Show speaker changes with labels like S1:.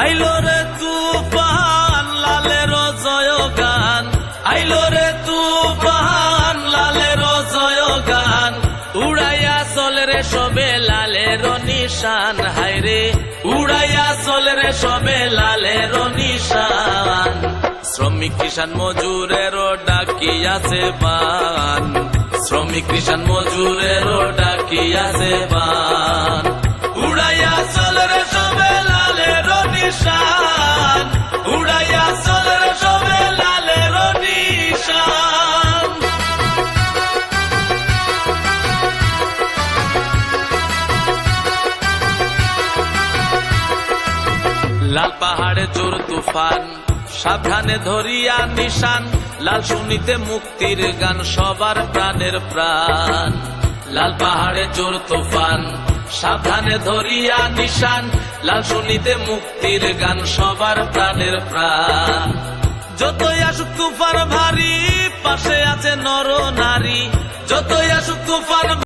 S1: আইলো রে তুফান লালের জয় গান, আইলো রে তুফান লালের জয় গান, উড়াইয়া চলে রে সবে লালের নিশান, হায়রে উড়াইয়া চলে রে সবে লালের নিশান। শ্রমিক কিষান মজুরেরও ডাকিয়াছে বান, শ্রমিক কিষান মজুরেরও ডাকিয়াছে বান, উড়াইয়া চলে রে সবে লালের নিশান, উড়াইয়া চলে রে সবে লালের নিশান। লাল পাহাড়ে জোর তুফান, সাবধানে ধরিয়া নিশান, লাল শুনিতে মুক্তির গান সবার প্রাণের প্রাণ। লাল পাহাড়ে জোর তুফান, সাবধানে ধরিয়া নিশান, লাল শুনিতে মুক্তির গান সবার প্রাণের প্রাণ। যতই আসুক তুফান ভারী, পাশে আছে নর নারী, যতই আসুক তুফান